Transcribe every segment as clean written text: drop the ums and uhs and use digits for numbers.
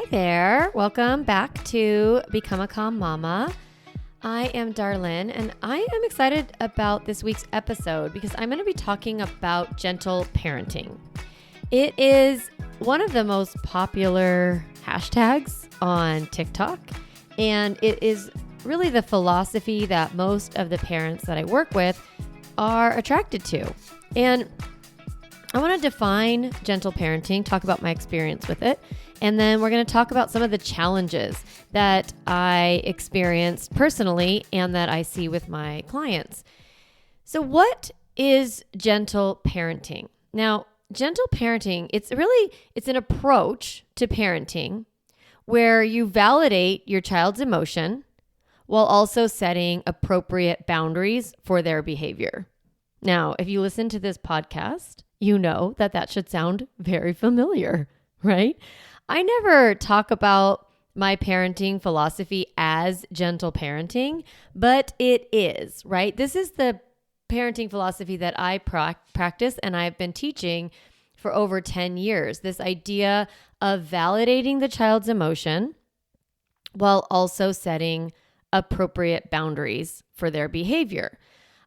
Hi there. Welcome back to Become a Calm Mama. I am Darlene, and I am excited about this week's episode because I'm going to be talking about gentle parenting. It is one of the most popular hashtags on TikTok, and it is really the philosophy that most of the parents that I work with are attracted to. And I want to define gentle parenting, talk about my experience with it, and then we're going to talk about some of the challenges that I experienced personally and that I see with my clients. So what is gentle parenting? Now, gentle parenting, it's an approach to parenting where you validate your child's emotion while also setting appropriate boundaries for their behavior. Now, if you listen to this podcast, you know that should sound very familiar, right? I never talk about my parenting philosophy as gentle parenting, but it is, right? This is the parenting philosophy that I practice and I've been teaching for over 10 years. This idea of validating the child's emotion while also setting appropriate boundaries for their behavior.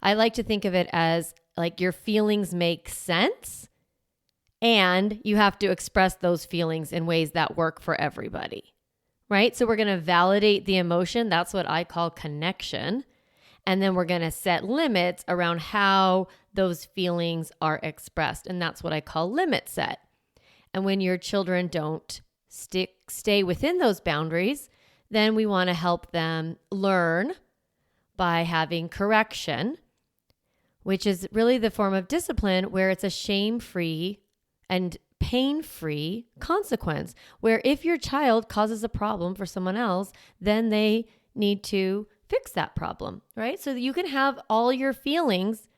I like to think of it as like your feelings make sense and you have to express those feelings in ways that work for everybody, right? So we're going to validate the emotion. That's what I call connection. And then we're going to set limits around how those feelings are expressed. And that's what I call limit set. And when your children don't stay within those boundaries, then we want to help them learn by having correction, which is really the form of discipline where it's a shame-free and pain-free consequence, where if your child causes a problem for someone else, then they need to fix that problem, right? So that you can have all your feelings.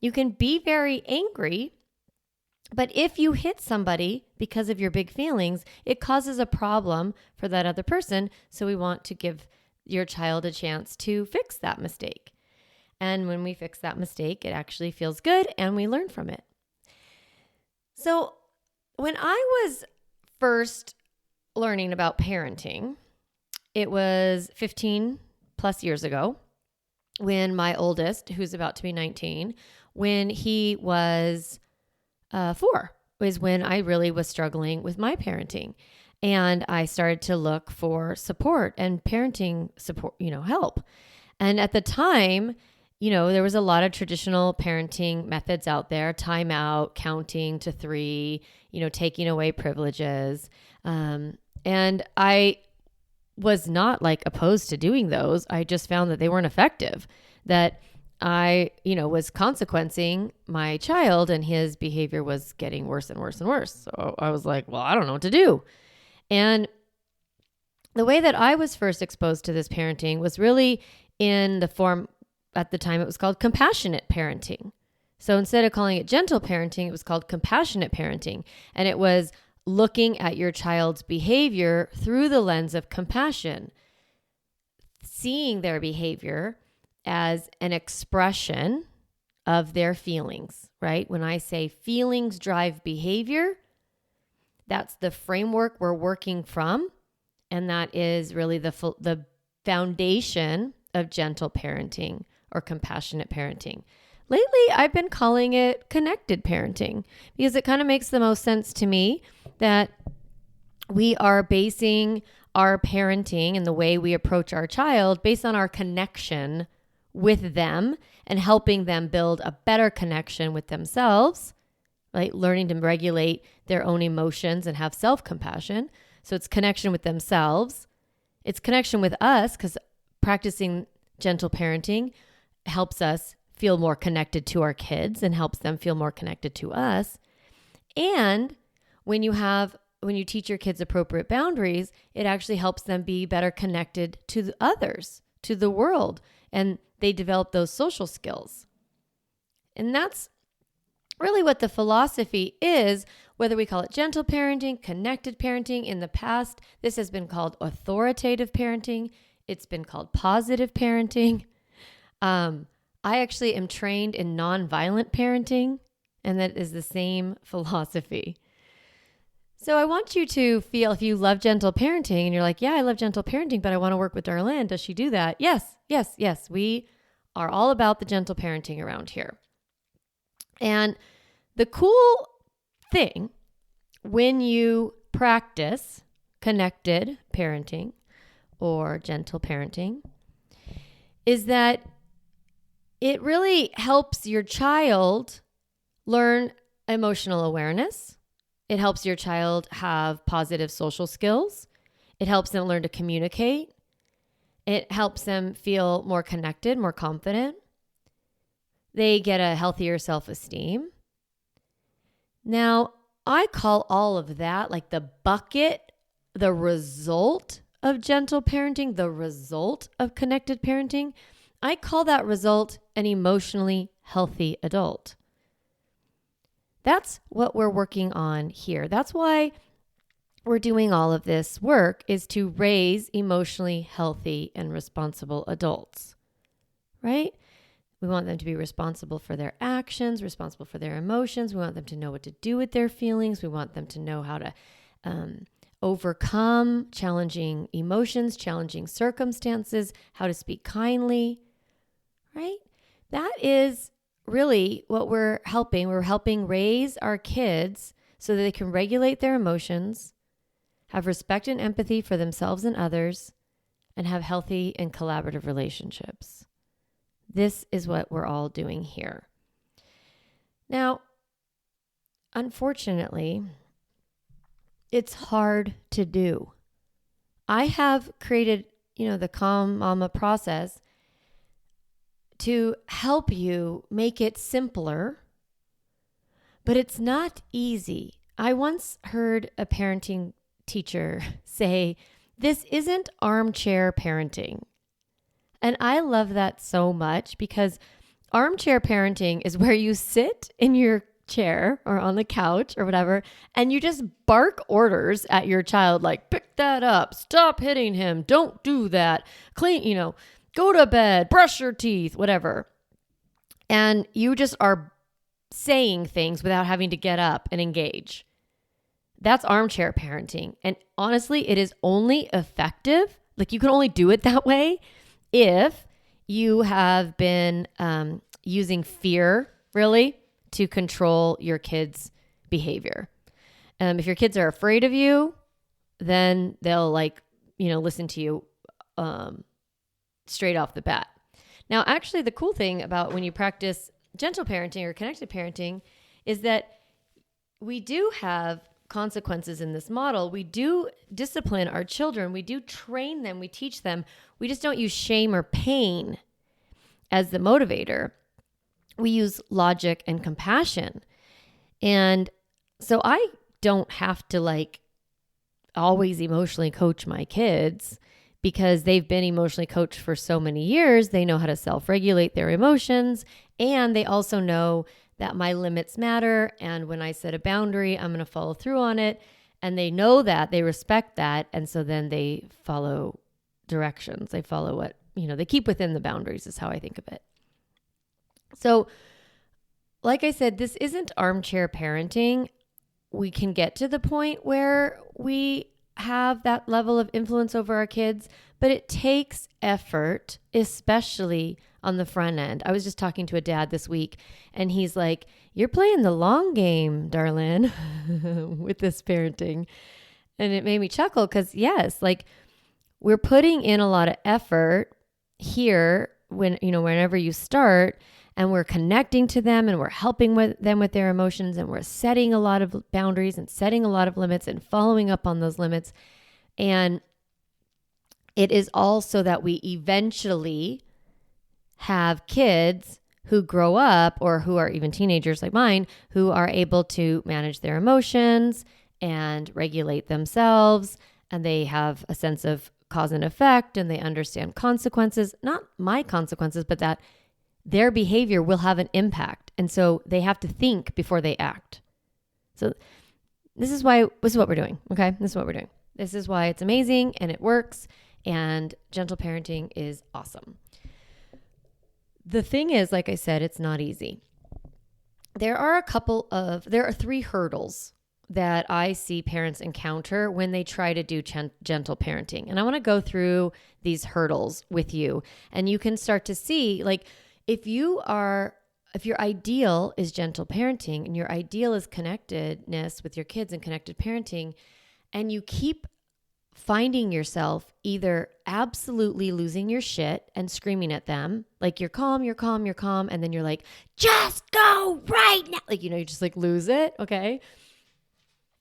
You can be very angry, but if you hit somebody because of your big feelings, it causes a problem for that other person. So we want to give your child a chance to fix that mistake. And when we fix that mistake, it actually feels good and we learn from it. So when I was first learning about parenting, it was 15 plus years ago when my oldest, who's about to be 19, when he was 4, was when I really was struggling with my parenting. And I started to look for support and parenting support, help. And at the time, there was a lot of traditional parenting methods out there, timeout, counting to 3, taking away privileges. And I was not opposed to doing those. I just found that they weren't effective, that I, was consequencing my child and his behavior was getting worse and worse and worse. So I was like, well, I don't know what to do. And the way that I was first exposed to this parenting was really in the form, at the time it was called compassionate parenting. So instead of calling it gentle parenting, it was called compassionate parenting. And it was looking at your child's behavior through the lens of compassion, seeing their behavior as an expression of their feelings, right? When I say feelings drive behavior, that's the framework we're working from. And that is really the foundation of gentle parenting or compassionate parenting. Lately, I've been calling it connected parenting because it kind of makes the most sense to me that we are basing our parenting and the way we approach our child based on our connection with them and helping them build a better connection with themselves, right? Learning to regulate their own emotions and have self-compassion. So it's connection with themselves. It's connection with us because practicing gentle parenting helps us feel more connected to our kids and helps them feel more connected to us. And when you teach your kids appropriate boundaries, it actually helps them be better connected to the others, to the world, and they develop those social skills. And that's really what the philosophy is, whether we call it gentle parenting, connected parenting. In the past, this has been called authoritative parenting. It's been called positive parenting. I actually am trained in nonviolent parenting, and that is the same philosophy. So I want you to feel, if you love gentle parenting and you're like, yeah, I love gentle parenting, but I want to work with Darlene. Does she do that? Yes, yes, yes. We are all about the gentle parenting around here. And the cool thing when you practice connected parenting or gentle parenting is that it really helps your child learn emotional awareness. It helps your child have positive social skills. It helps them learn to communicate. It helps them feel more connected, more confident. They get a healthier self-esteem. Now, I call all of that like the bucket, the result of gentle parenting, the result of connected parenting. I call that result an emotionally healthy adult. That's what we're working on here. That's why we're doing all of this work, is to raise emotionally healthy and responsible adults, right? We want them to be responsible for their actions, responsible for their emotions. We want them to know what to do with their feelings. We want them to know how to overcome challenging emotions, challenging circumstances, how to speak kindly, right? That is really what we're helping. We're helping raise our kids so that they can regulate their emotions, have respect and empathy for themselves and others, and have healthy and collaborative relationships. This is what we're all doing here. Now, unfortunately, it's hard to do. I have created, the Calm Mama process to help you make it simpler, but it's not easy. I once heard a parenting teacher say, "This isn't armchair parenting." And I love that so much, because armchair parenting is where you sit in your chair or on the couch or whatever, and you just bark orders at your child, like, pick that up, stop hitting him, don't do that, clean, go to bed, brush your teeth, whatever. And you just are saying things without having to get up and engage. That's armchair parenting. And honestly, it is only effective, like you can only do it that way if you have been using fear, really, to control your kids' behavior. If your kids are afraid of you, then they'll listen to you straight off the bat. Now, actually, the cool thing about when you practice gentle parenting or connected parenting is that we do have consequences in this model. We do discipline our children. We do train them. We teach them. We just don't use shame or pain as the motivator. We use logic and compassion. And so I don't have to always emotionally coach my kids, because they've been emotionally coached for so many years. They know how to self-regulate their emotions, and they also know that my limits matter. And when I set a boundary, I'm going to follow through on it. And they know that, they respect that. And so then they follow directions. They follow what, they keep within the boundaries is how I think of it. So like I said, this isn't armchair parenting. We can get to the point where we have that level of influence over our kids, but it takes effort, especially on the front end. I was just talking to a dad this week, and he's like, "You're playing the long game, Darlene," with this parenting. And it made me chuckle, because yes, we're putting in a lot of effort here whenever you start, and we're connecting to them, and we're helping them with their emotions, and we're setting a lot of boundaries and setting a lot of limits and following up on those limits. And it is all so that we eventually have kids who grow up, or who are even teenagers like mine, who are able to manage their emotions and regulate themselves, and they have a sense of cause and effect, and they understand consequences, not my consequences, but that their behavior will have an impact. And so they have to think before they act. So this is what we're doing. Okay. This is what we're doing. This is why it's amazing and it works. And gentle parenting is awesome. The thing is, like I said, it's not easy. There are 3 hurdles that I see parents encounter when they try to do gentle parenting. And I want to go through these hurdles with you, and you can start to see, like, if your ideal is gentle parenting and your ideal is connectedness with your kids and connected parenting, and you keep finding yourself either absolutely losing your shit and screaming at them, like you're calm, and then you're like, just go right now. Like, you just like lose it. Okay.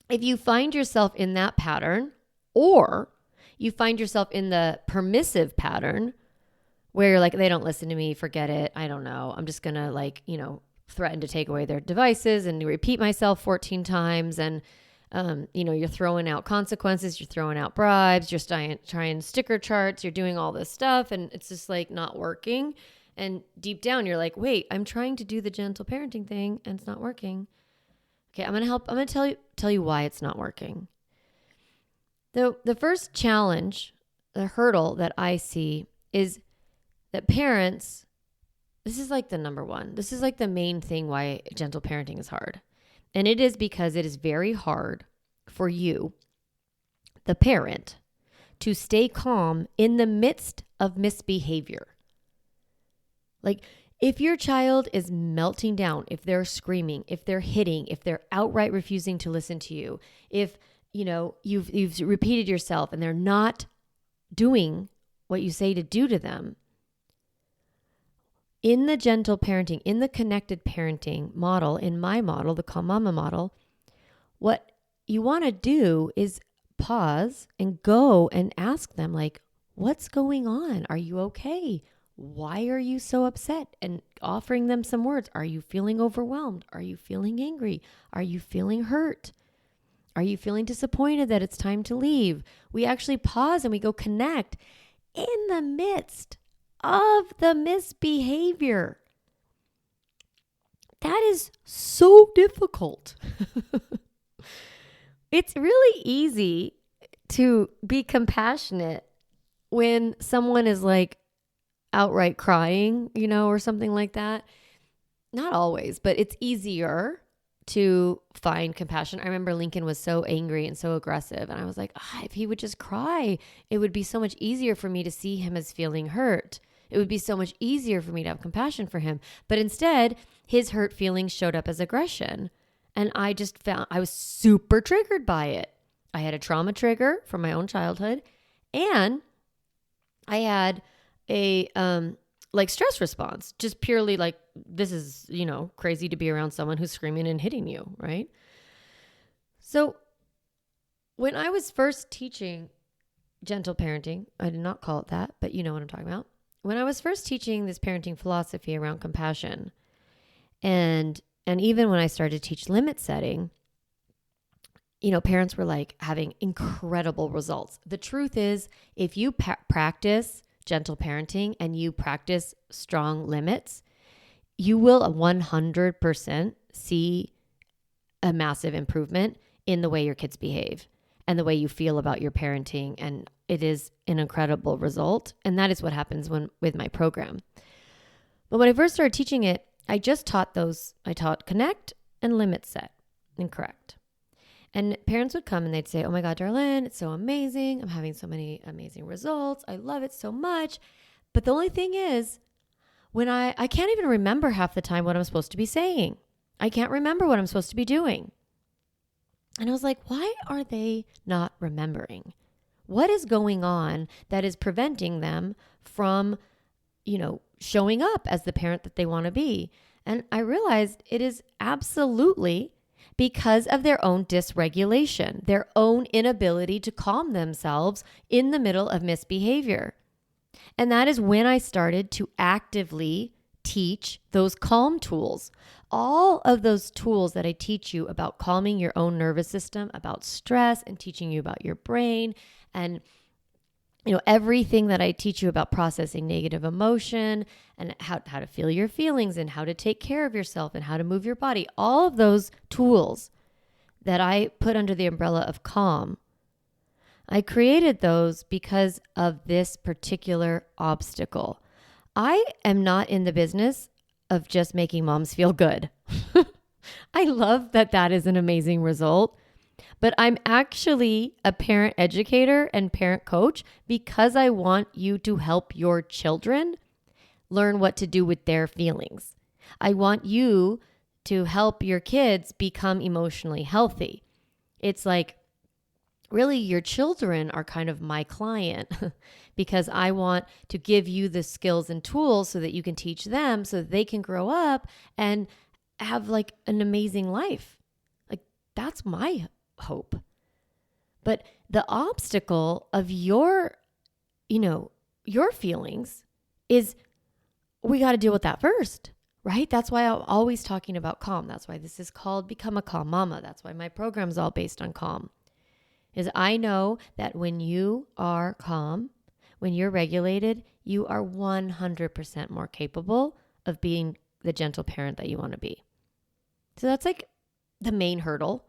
If you find yourself in that pattern, or you find yourself in the permissive pattern where you're like, they don't listen to me, forget it, I don't know, I'm just gonna threaten to take away their devices and repeat myself 14 times, and you're throwing out consequences, you're throwing out bribes, you're trying sticker charts, you're doing all this stuff, and it's just like not working. And deep down, you're like, wait, I'm trying to do the gentle parenting thing and it's not working. Okay, I'm gonna tell you why it's not working. The first challenge, the hurdle that I see is that parents, this is like the number one. This is like the main thing why gentle parenting is hard. And it is because it is very hard for you, the parent, to stay calm in the midst of misbehavior. Like, if your child is melting down, if they're screaming, if they're hitting, if they're outright refusing to listen to you, if you've repeated yourself and they're not doing what you say to do to them, in the gentle parenting, in the connected parenting model, in my model, the Calm Mama model, what you want to do is pause and go and ask them, like, what's going on? Are you okay? Why are you so upset? And offering them some words. Are you feeling overwhelmed? Are you feeling angry? Are you feeling hurt? Are you feeling disappointed that it's time to leave? We actually pause and we go connect in the midst of the misbehavior. That is so difficult. It's really easy to be compassionate when someone is like outright crying, or something like that. Not always, but it's easier to find compassion. I remember Lincoln was so angry and so aggressive, and I was like, if he would just cry, it would be so much easier for me to see him as feeling hurt. It would be so much easier for me to have compassion for him. But instead, his hurt feelings showed up as aggression. And I just found I was super triggered by it. I had a trauma trigger from my own childhood, and I had a stress response, just purely like, this is, crazy to be around someone who's screaming and hitting you, right? So when I was first teaching gentle parenting, I did not call it that, but you know what I'm talking about. When I was first teaching this parenting philosophy around compassion, and even when I started to teach limit setting, parents were like having incredible results. The truth is, if you practice gentle parenting and you practice strong limits, you will 100% see a massive improvement in the way your kids behave and the way you feel about your parenting. And it is an incredible result. And that is what happens with my program. But when I first started teaching it, I taught connect and limit set and correct. And parents would come and they'd say, oh my God, Darlene, it's so amazing. I'm having so many amazing results. I love it so much. But the only thing is, when I can't even remember half the time what I'm supposed to be saying. I can't remember what I'm supposed to be doing. And I was like, why are they not remembering? What is going on that is preventing them from, showing up as the parent that they want to be? And I realized it is absolutely because of their own dysregulation, their own inability to calm themselves in the middle of misbehavior. And that is when I started to actively teach those calm tools. All of those tools that I teach you about calming your own nervous system, about stress, and teaching you about your brain, and everything that I teach you about processing negative emotion and how to feel your feelings and how to take care of yourself and how to move your body, all of those tools that I put under the umbrella of calm, I created those because of this particular obstacle. I am not in the business of just making moms feel good. I love that is an amazing result. But I'm actually a parent educator and parent coach because I want you to help your children learn what to do with their feelings. I want you to help your kids become emotionally healthy. It's like, really, your children are kind of my client because I want to give you the skills and tools so that you can teach them so that they can grow up and have like an amazing life. Like, that's my hope. But the obstacle of your feelings is we got to deal with that first, right? That's why I'm always talking about calm. That's why this is called Become a Calm Mama. That's why my program's all based on calm. Is I know that when you are calm, when you're regulated, you are 100% more capable of being the gentle parent that you want to be. So that's like the main hurdle.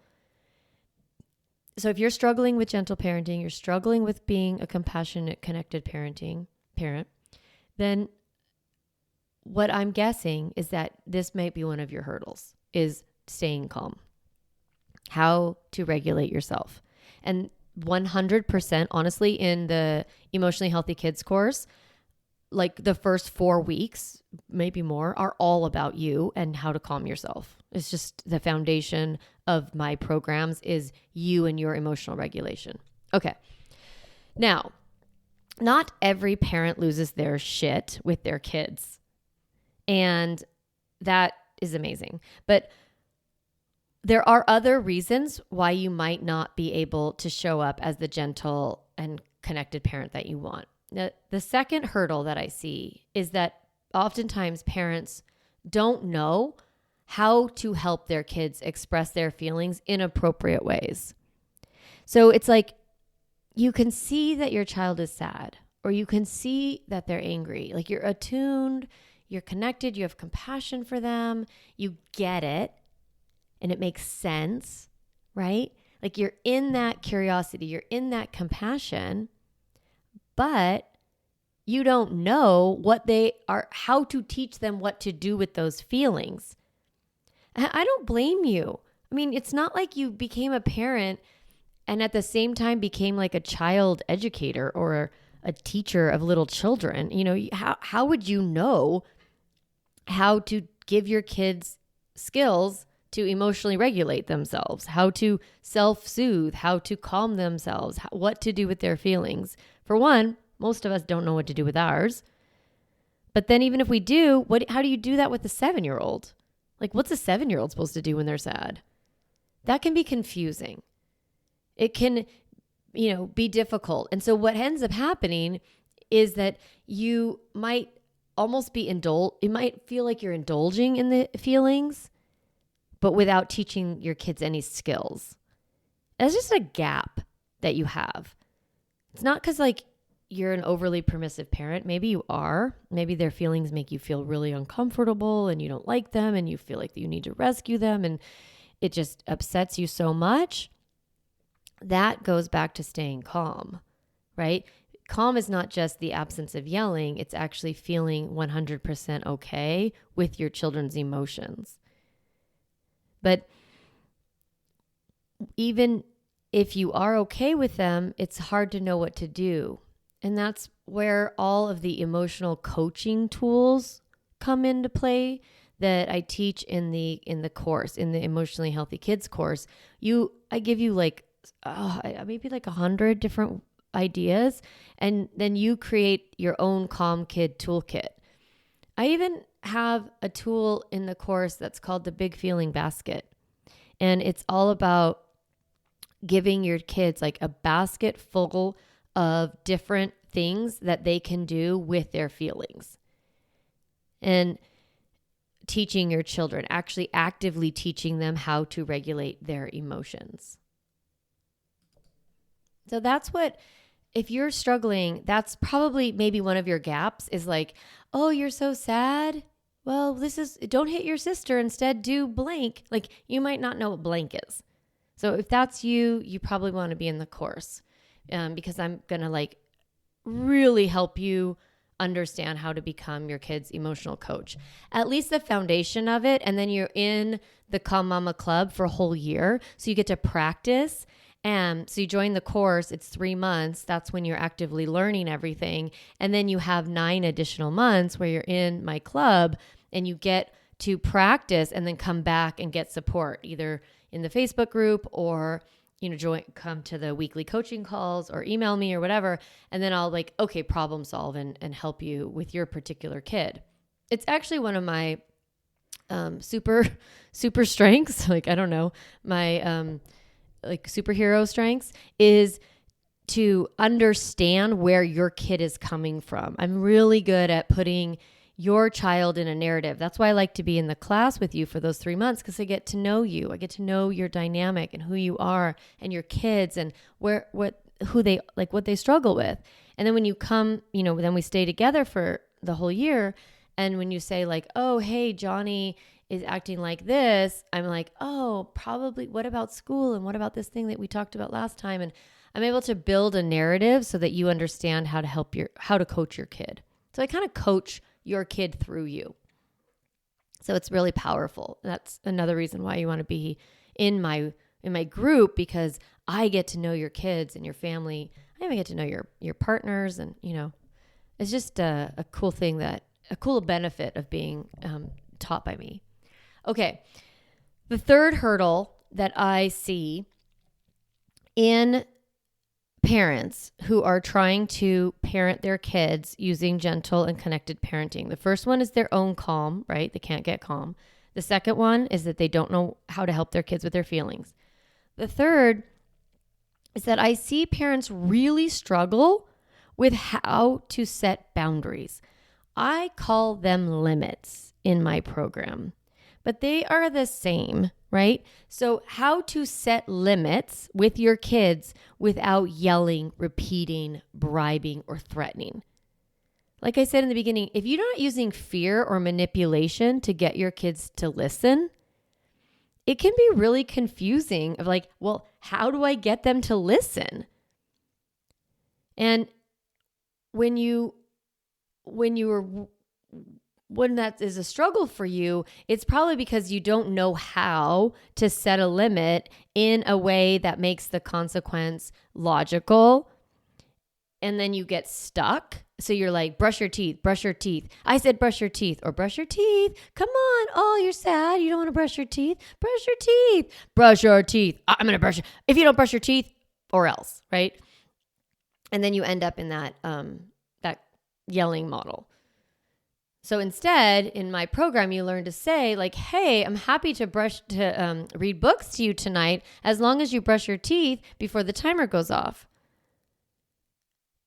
So if you're struggling with gentle parenting, you're struggling with being a compassionate, connected parent, then what I'm guessing is that this might be one of your hurdles, is staying calm. How to regulate yourself. And 100%, honestly, in the Emotionally Healthy Kids course, like the first 4 weeks, maybe more, are all about you and how to calm yourself. It's just the foundation of my programs is you and your emotional regulation. Okay. Now, not every parent loses their shit with their kids. And that is amazing. But there are other reasons why you might not be able to show up as the gentle and connected parent that you want. Now, the second hurdle that I see is that oftentimes parents don't know how to help their kids express their feelings in appropriate ways. So it's like you can see that your child is sad, or you can see that they're angry. Like you're attuned, you're connected, you have compassion for them, you get it. And it makes sense, right? Like you're in that curiosity, you're in that compassion, but you don't know what they are, how to teach them what to do with those feelings. I don't blame you. I mean, it's not like you became a parent and at the same time became like a child educator or a teacher of little children. You know, how would you know how to give your kids skills to emotionally regulate themselves, how to self-soothe, how to calm themselves, what to do with their feelings? For one, most of us don't know what to do with ours. But then even if we do, how do you do that with a 7-year-old? Like, what's a 7-year-old supposed to do when they're sad? That can be confusing. It can, be difficult. And so what ends up happening is that you might almost be it might feel like you're indulging in the feelings, but without teaching your kids any skills. That's just a gap that you have. It's not because like you're an overly permissive parent. Maybe you are. Maybe their feelings make you feel really uncomfortable and you don't like them and you feel like you need to rescue them and it just upsets you so much. That goes back to staying calm, right? Calm is not just the absence of yelling. It's actually feeling 100% okay with your children's emotions. But even if you are okay with them, it's hard to know what to do. And that's where all of the emotional coaching tools come into play that I teach in the course, in the Emotionally Healthy Kids course. I give you maybe 100 different ideas, and then you create your own Calm Kid toolkit. I even have a tool in the course that's called the Big Feeling Basket. And it's all about giving your kids like a basket full of different things that they can do with their feelings. And teaching your children, actually actively teaching them how to regulate their emotions. So that's if you're struggling, that's probably maybe one of your gaps is like, oh, you're so sad. Well, don't hit your sister. Instead, do blank. Like you might not know what blank is. So if that's you, you probably want to be in the course because I'm going to really help you understand how to become your kid's emotional coach. At least the foundation of it. And then you're in the Calm Mama Club for a whole year. So you get to practice. And so you join the course, it's 3 months. That's when you're actively learning everything. And then you have 9 additional months where you're in my club and you get to practice and then come back and get support either in the Facebook group or, come to the weekly coaching calls or email me or whatever. And then I'll problem solve and help you with your particular kid. It's actually one of my super strengths. My superhero strengths is to understand where your kid is coming from. I'm really good at putting your child in a narrative. That's why I like to be in the class with you for those 3 months, because I get to know you. I get to know your dynamic and who you are and your kids and what they struggle with. And then when you come, then we stay together for the whole year. And when you say oh, hey, Johnny is acting like this, I'm like, oh, probably what about school? And what about this thing that we talked about last time? And I'm able to build a narrative so that you understand how to coach your kid. So I kind of coach your kid through you. So it's really powerful. That's another reason why you want to be in my group, because I get to know your kids and your family. I even get to know your partners, and it's just a cool thing, a cool benefit of being taught by me. Okay. The third hurdle that I see in parents who are trying to parent their kids using gentle and connected parenting. The first one is their own calm, right? They can't get calm. The second one is that they don't know how to help their kids with their feelings. The third is that I see parents really struggle with how to set boundaries. I call them limits in my program, but they are the same, right? So how to set limits with your kids without yelling, repeating, bribing, or threatening. Like I said in the beginning, if you're not using fear or manipulation to get your kids to listen, it can be really confusing of how do I get them to listen? And when that is a struggle for you, it's probably because you don't know how to set a limit in a way that makes the consequence logical. And then you get stuck. So you're like, brush your teeth, brush your teeth. I said, brush your teeth, or brush your teeth. Come on. Oh, you're sad. You don't want to brush your teeth. Brush your teeth. Brush your teeth. I'm going to brush it. If you don't brush your teeth, or else, right? And then you end up in that yelling model. So instead, in my program, you learn to say hey, I'm happy to read books to you tonight as long as you brush your teeth before the timer goes off.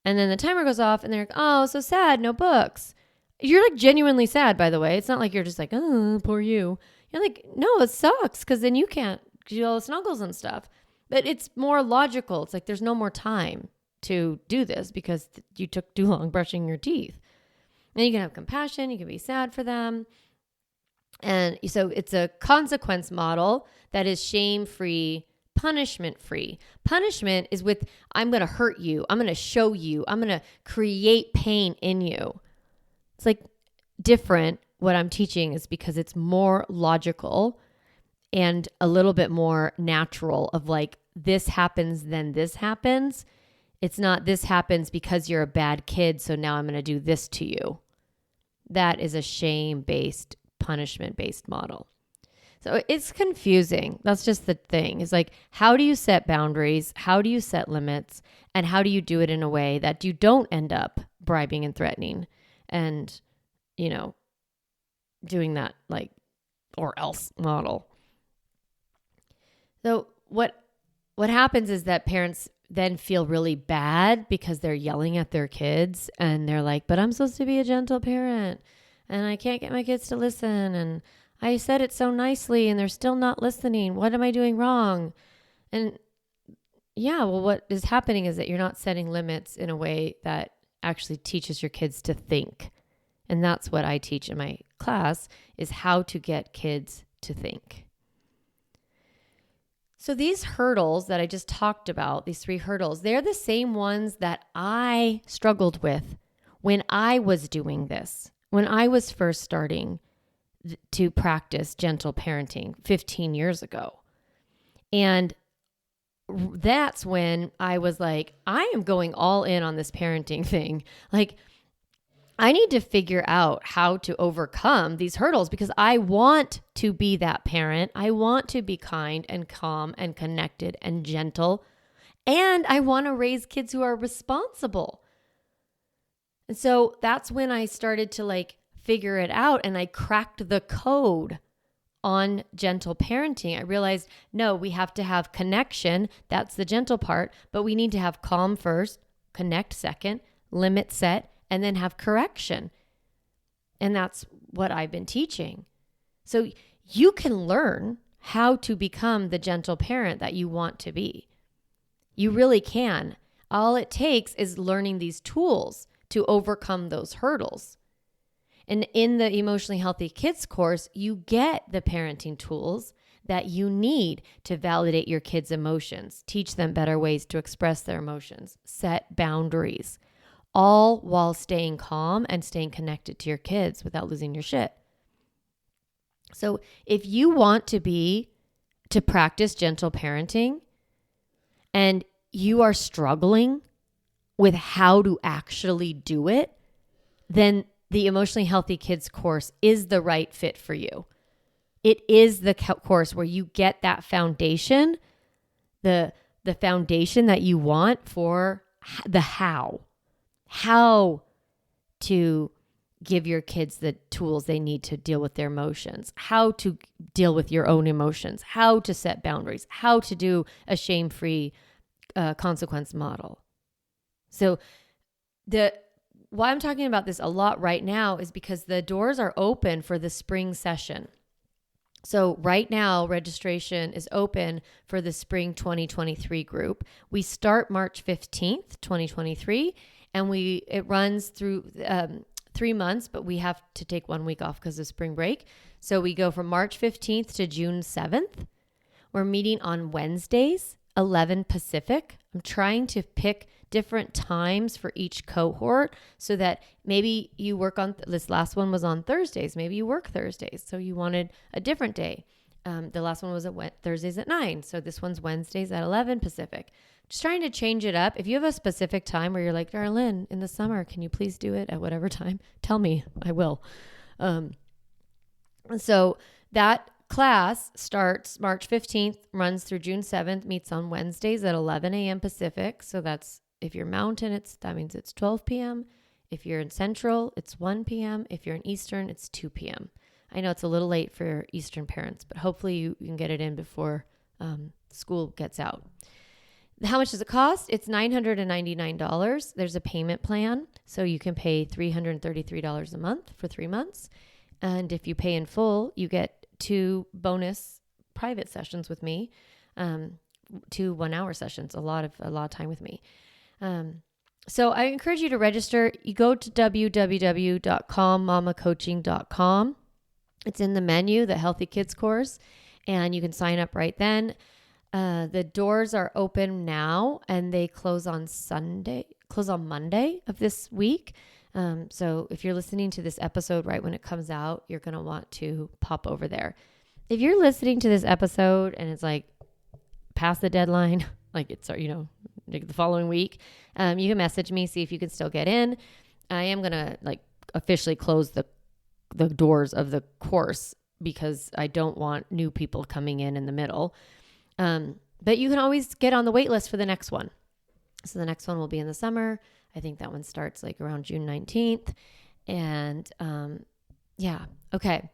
And then the timer goes off and they're like, oh, so sad, no books. You're genuinely sad, by the way. It's not like you're just oh, poor you. You're like, no, it sucks because then you can't do all the snuggles and stuff. But it's more logical. It's there's no more time to do this because you took too long brushing your teeth. And you can have compassion. You can be sad for them. And so it's a consequence model that is shame-free, punishment-free. Punishment is with, I'm going to hurt you. I'm going to show you. I'm going to create pain in you. It's different. What I'm teaching is because it's more logical and a little bit more natural of this happens, then this happens. It's not this happens because you're a bad kid, so now I'm going to do this to you. That is a shame-based, punishment-based model. So it's confusing. That's just the thing. It's how do you set boundaries? How do you set limits? And how do you do it in a way that you don't end up bribing and threatening and, doing that or else model. So what happens is that parents then feel really bad because they're yelling at their kids and they're like, but I'm supposed to be a gentle parent and I can't get my kids to listen. And I said it so nicely and they're still not listening. What am I doing wrong? And what is happening is that you're not setting limits in a way that actually teaches your kids to think. And that's what I teach in my class, is how to get kids to think. So these hurdles that I just talked about, these 3 hurdles, they're the same ones that I struggled with when I was doing this, when I was first starting to practice gentle parenting 15 years ago. And that's when I was like, I am going all in on this parenting thing. Like, I need to figure out how to overcome these hurdles because I want to be that parent. I want to be kind and calm and connected and gentle. And I want to raise kids who are responsible. And so that's when I started to figure it out, and I cracked the code on gentle parenting. I realized, no, we have to have connection. That's the gentle part, but we need to have calm first, connect second, limit set, and then have correction. And that's what I've been teaching. So you can learn how to become the gentle parent that you want to be. You really can. All it takes is learning these tools to overcome those hurdles. And in the Emotionally Healthy Kids course, you get the parenting tools that you need to validate your kids' emotions, teach them better ways to express their emotions, set boundaries, all while staying calm and staying connected to your kids without losing your shit. So if you want to practice gentle parenting and you are struggling with how to actually do it, then the Emotionally Healthy Kids course is the right fit for you. It is the course where you get that foundation, the foundation that you want for the how to give your kids the tools they need to deal with their emotions, how to deal with your own emotions, how to set boundaries, how to do a shame-free consequence model. So why I'm talking about this a lot right now is because the doors are open for the spring session. So right now, registration is open for the spring 2023 group. We start March 15th, 2023, and it runs through 3 months, but we have to take 1 week off because of spring break. So we go from March 15th to June 7th. We're meeting on Wednesdays, 11 Pacific. I'm trying to pick different times for each cohort so that maybe you work on, this last one was on Thursdays. Maybe you work Thursdays. So you wanted a different day. The last one was at Thursdays at 9. So this one's Wednesdays at 11 Pacific. Just trying to change it up. If you have a specific time where you're like, Darlene, in the summer, can you please do it at whatever time? Tell me, I will. So that class starts March 15th, runs through June 7th, meets on Wednesdays at 11 a.m. Pacific. So that's, if you're Mountain, that means it's 12 p.m. If you're in Central, it's 1 p.m. If you're in Eastern, it's 2 p.m. I know it's a little late for Eastern parents, but hopefully you can get it in before school gets out. How much does it cost? It's $999. There's a payment plan, so you can pay $333 a month for 3 months. And if you pay in full, you get 2 bonus private sessions with me, 2 1-hour sessions, a lot of time with me. So I encourage you to register. You go to www.calmmamacoaching.com. It's in the menu, the Healthy Kids course, and you can sign up right then. The doors are open now and they close on Monday of this week. So if you're listening to this episode right when it comes out, you're going to want to pop over there. If you're listening to this episode and it's like past the deadline, like it's, like the following week, you can message me, see if you can still get in. I am going to officially close the doors of the course because I don't want new people coming in the middle. But you can always get on the wait list for the next one. So the next one will be in the summer. I think that one starts around June 19th. And okay.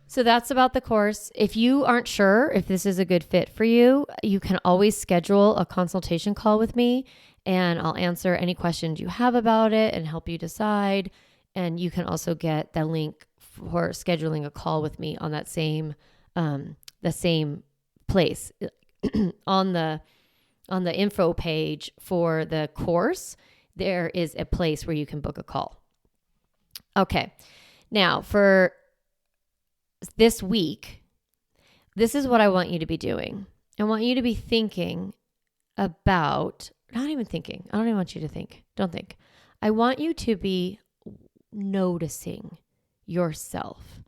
So that's about the course. If you aren't sure if this is a good fit for you, you can always schedule a consultation call with me and I'll answer any questions you have about it and help you decide. And you can also get the link for scheduling a call with me on that same, the same place on the info page for the course. There is a place where you can book a call. Okay. Now for this week, this is what I want you to be doing. I want you to be thinking about, not even thinking. I don't even want you to think. Don't think. I want you to be noticing yourself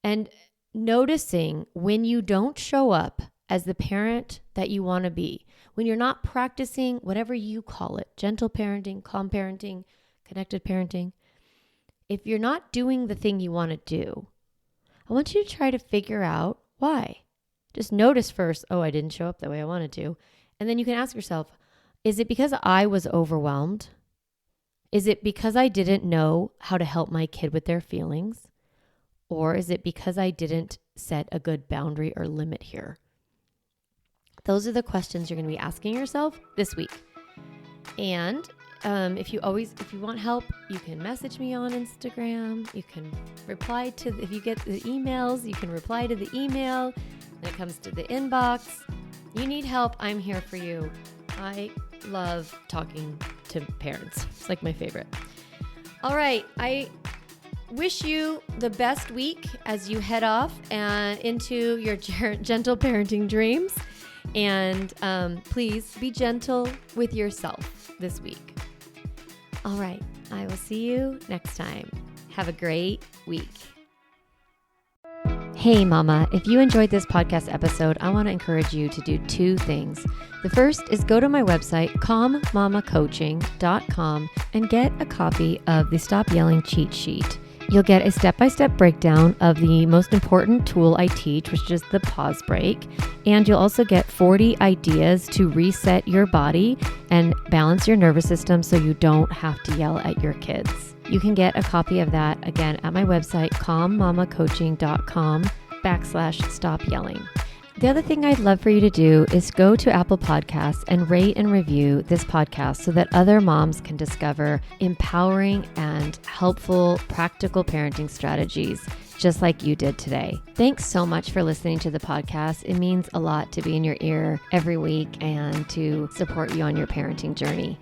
and noticing when you don't show up as the parent that you want to be, when you're not practicing whatever you call it, gentle parenting, calm parenting, connected parenting. If you're not doing the thing you want to do, I want you to try to figure out why. Just notice first, oh, I didn't show up the way I wanted to. And then you can ask yourself, is it because I was overwhelmed? Is it because I didn't know how to help my kid with their feelings? Or is it because I didn't set a good boundary or limit here? Those are the questions you're going to be asking yourself this week. And if you want help, you can message me on Instagram. You can reply to, if you get the emails, you can reply to the email. When it comes to the inbox, you need help, I'm here for you. I love talking to parents. It's like my favorite. All right. I wish you the best week as you head off into your gentle parenting dreams. And please be gentle with yourself this week. All right. I will see you next time. Have a great week. Hey mama, if you enjoyed this podcast episode, I want to encourage you to do two things. The first is go to my website, calmmamacoaching.com, and get a copy of the Stop Yelling cheat sheet. You'll get a step-by-step breakdown of the most important tool I teach, which is the pause break. And you'll also get 40 ideas to reset your body and balance your nervous system so you don't have to yell at your kids. You can get a copy of that, again, at my website, calmmamacoaching.com/stop yelling. The other thing I'd love for you to do is go to Apple Podcasts and rate and review this podcast so that other moms can discover empowering and helpful, practical parenting strategies, just like you did today. Thanks so much for listening to the podcast. It means a lot to be in your ear every week and to support you on your parenting journey.